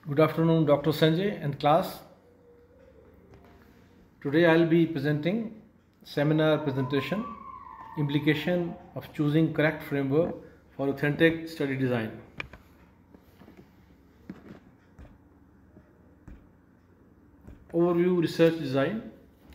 Good afternoon, Dr. Sanjay and class. Today I'll be presenting seminar presentation, Implication of Choosing Correct Framework for Authentic Study Design. Overview: Research Design,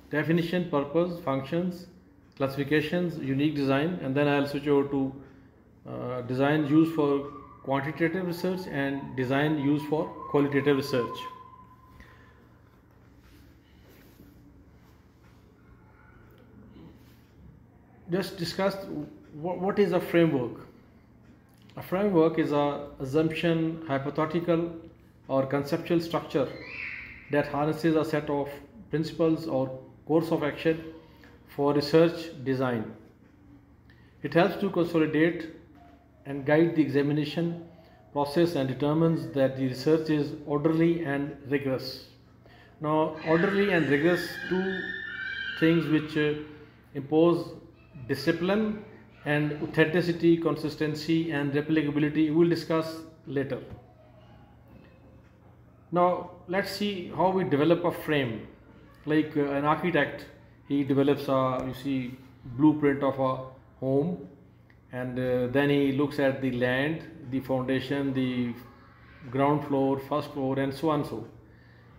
Definition, Purpose, Functions, Classifications, Unique Design, and then I'll switch over to design used for quantitative research and design used for qualitative research. Just discuss what is a framework. A framework is an assumption, hypothetical or conceptual structure that harnesses a set of principles or course of action for research design. It helps to consolidate and guide the examination process and determines that the research is orderly and rigorous. Now, orderly and rigorous, two things which impose discipline and authenticity, consistency and replicability. We will discuss later. Now let's see how we develop a frame. Like an architect, he develops a blueprint of a home, and then he looks at the land, the foundation, the ground floor, first floor, and so on.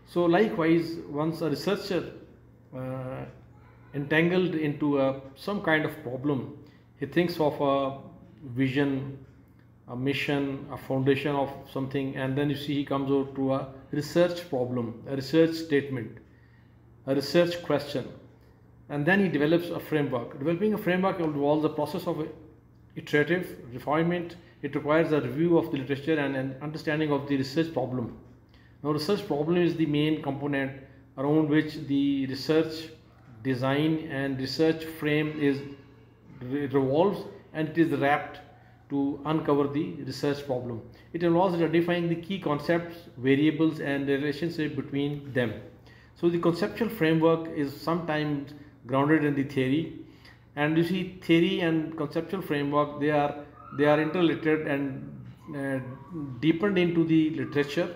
So likewise, once a researcher entangled into some kind of problem, he thinks of a vision, a mission, a foundation of something, and then he comes out to a research problem, a research statement, a research question, and then he develops a framework. Developing a framework involves the process of iterative refinement. It requires a review of the literature and an understanding of the research problem. Now, research problem is the main component around which the research design and research frame revolves, and it is wrapped to uncover the research problem. It involves identifying the key concepts, variables and the relationship between them. So the conceptual framework is sometimes grounded in the theory, and theory and conceptual framework, they are interrelated and deepened into the literature,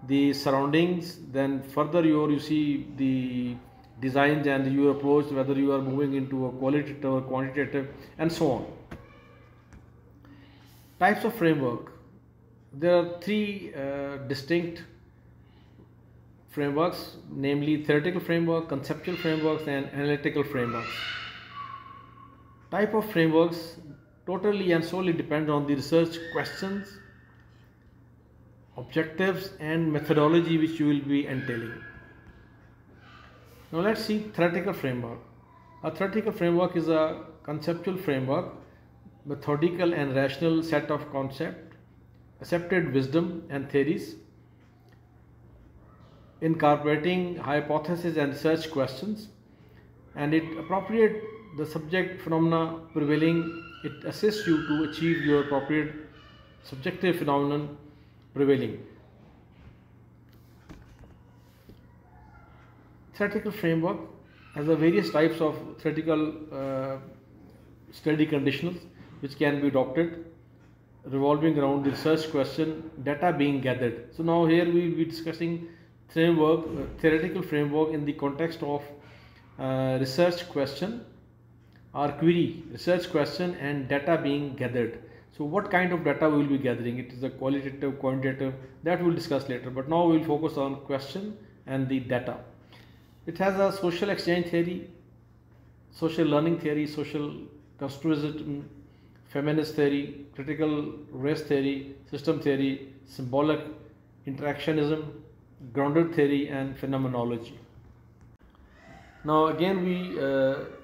the surroundings. Then further you see the designs and your approach, whether you are moving into a qualitative or quantitative, and so on. Types of framework. There are three distinct frameworks, namely theoretical framework, conceptual frameworks and analytical frameworks. Type of frameworks totally and solely depend on the research questions, objectives and methodology which you will be entailing. Now let's see theoretical framework. A theoretical framework is a conceptual framework, methodical and rational set of concepts, accepted wisdom and theories, incorporating hypotheses and research questions, and it appropriate the subject phenomena prevailing. It assists you to achieve your appropriate subjective phenomenon prevailing. Theoretical framework has a various types of theoretical study conditions which can be adopted, revolving around the research question, data being gathered. So now here we will be discussing theoretical framework in the context of research question or query, research question and data being gathered. So what kind of data we will be gathering? It is a qualitative, quantitative, that we will discuss later, but now we will focus on question and the data. It has a social exchange theory, social learning theory, social constructivism, feminist theory, critical race theory, system theory, symbolic interactionism, grounded theory and phenomenology. Now again we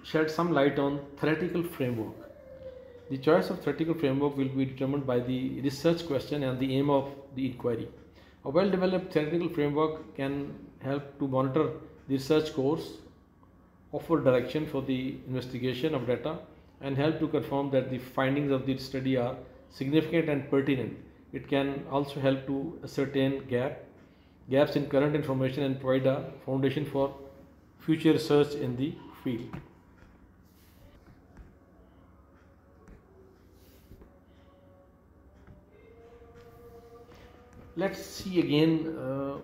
shed some light on theoretical framework. The choice of theoretical framework will be determined by the research question and the aim of the inquiry. A well-developed theoretical framework can help to monitor the research course, offer direction for the investigation of data, and help to confirm that the findings of the study are significant and pertinent. It can also help to ascertain gaps in current information and provide a foundation for future research in the field. let's see again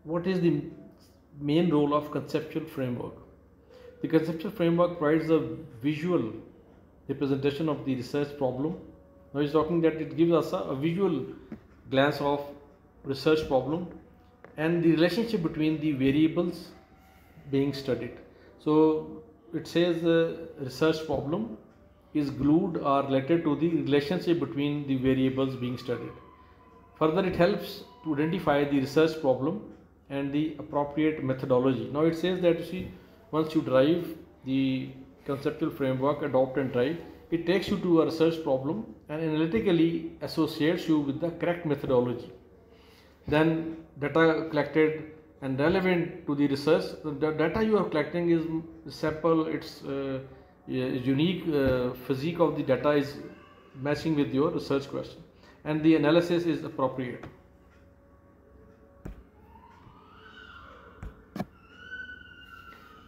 what is the main role of conceptual framework. The conceptual framework provides a visual representation of the research problem. Now he's talking that it gives us a visual glance of research problem and the relationship between the variables being studied. So it says the research problem is glued or related to the relationship between the variables being studied. Further, it helps to identify the research problem and the appropriate methodology. Now it says that, you see, once you drive the conceptual framework, adopt and drive, it takes you to a research problem and analytically associates you with the correct methodology. Then data collected and relevant to the research. The data you are collecting is sample, its unique physique of the data is matching with your research question, and the analysis is appropriate.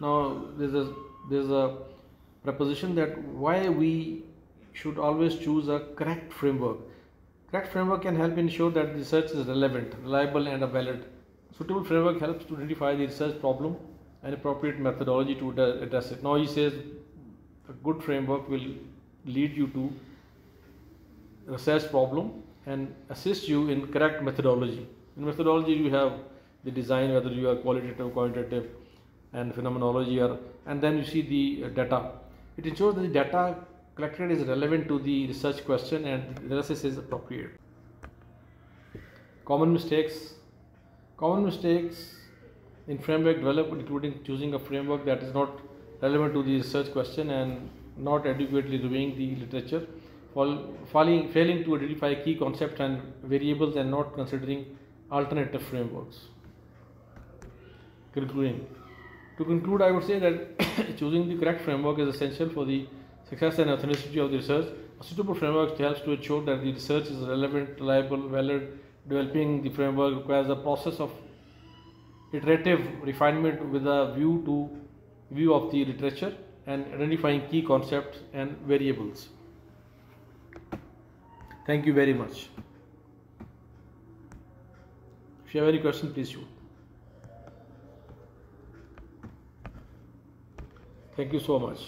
Now there's a proposition that why we should always choose a correct framework. Correct framework can help ensure that the research is relevant, reliable and valid. Suitable framework helps to identify the research problem and appropriate methodology to address it. Now he says a good framework will lead you to research problem and assist you in correct methodology. In methodology you have the design, whether you are qualitative, quantitative and phenomenology, and then you see the data. It ensures that the data collected is relevant to the research question and the analysis is appropriate. Common mistakes in framework development, including choosing a framework that is not relevant to the research question and not adequately reviewing the literature, failing to identify key concepts and variables and not considering alternative frameworks. To conclude, I would say that choosing the correct framework is essential for the success and authenticity of the research. A suitable framework helps to ensure that the research is relevant, reliable, valid. Developing the framework requires a process of iterative refinement with a view of the literature and identifying key concepts and variables. Thank you very much. If you have any question, please shoot. Thank you so much.